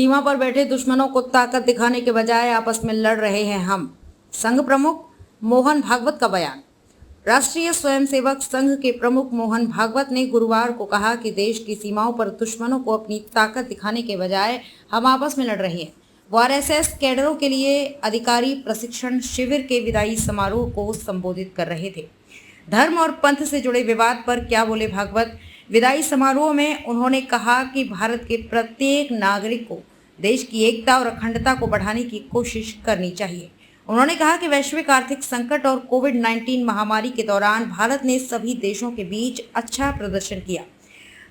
सीमा पर बैठे दुश्मनों को ताकत दिखाने के बजाय आपस में लड़ रहे हैं हम। संघ प्रमुख मोहन भागवत का बयान। राष्ट्रीय स्वयंसेवक संघ के प्रमुख मोहन भागवत ने गुरुवार को कहा कि देश की सीमाओं पर दुश्मनों को अपनी ताकत दिखाने के बजाय हम आपस में लड़ रहे हैं। वो आरएसएस कैडरों के लिए अधिकारी प्रशिक्षण शिविर के विदाई समारोह को संबोधित कर रहे थे। धर्म और पंथ से जुड़े विवाद पर क्या बोले भागवत। विदाई समारोह में उन्होंने कहा कि भारत के प्रत्येक नागरिक को देश की एकता और अखंडता को बढ़ाने की कोशिश करनी चाहिए। उन्होंने कहा कि वैश्विक आर्थिक संकट और कोविड-19 महामारी के दौरान भारत ने सभी देशों के बीच अच्छा प्रदर्शन किया।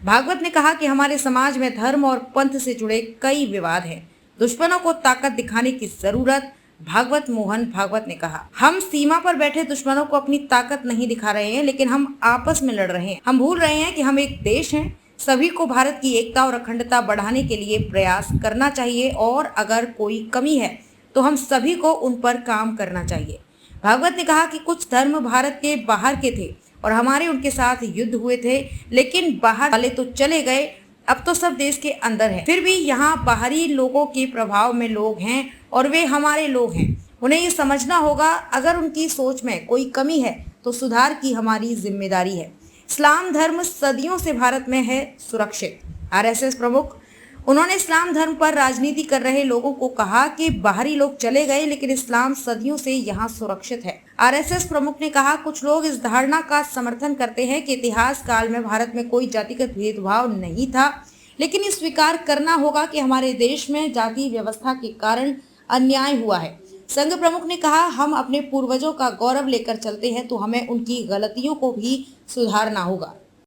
भागवत ने कहा कि हमारे समाज में धर्म और पंथ से जुड़े कई विवाद हैं। दुश्मनों को ताकत दिखाने की जरूरत। मोहन भागवत ने कहा, हम सीमा पर बैठे दुश्मनों को अपनी ताकत नहीं दिखा रहे हैं, लेकिन हम आपस में लड़ रहे हैं। हम भूल रहे हैं कि हम एक देश हैं। सभी को भारत की एकता और अखंडता बढ़ाने के लिए प्रयास करना चाहिए और अगर कोई कमी है तो हम सभी को उन पर काम करना चाहिए। भागवत ने कहा कि कुछ धर्म भारत के बाहर के थे और हमारे उनके साथ युद्ध हुए थे, लेकिन बाहर वाले तो चले गए, अब तो सब देश के अंदर है। फिर भी यहाँ बाहरी लोगों के प्रभाव में लोग हैं और वे हमारे लोग हैं। उन्हें ये समझना होगा, अगर उनकी सोच में कोई कमी है तो सुधार की हमारी जिम्मेदारी है। इस्लाम धर्म सदियों से भारत में है सुरक्षित। आरएसएस प्रमुख उन्होंने इस्लाम धर्म पर राजनीति कर रहे लोगों को कहा कि बाहरी लोग चले गए, लेकिन इस्लाम सदियों से यहाँ सुरक्षित है। आरएसएस प्रमुख ने कहा, कुछ लोग इस धारणा का समर्थन करते हैं कि इतिहास काल में भारत में कोई जातिगत भेदभाव नहीं था, लेकिन ये स्वीकार करना होगा कि हमारे देश में जाति व्यवस्था के कारण अन्याय हुआ है। संघ प्रमुख ने कहा, हम अपने पूर्वजों का गौरव लेकर चलते हैं तो हमें उनकी गलतियों को भी सुधारना होगा।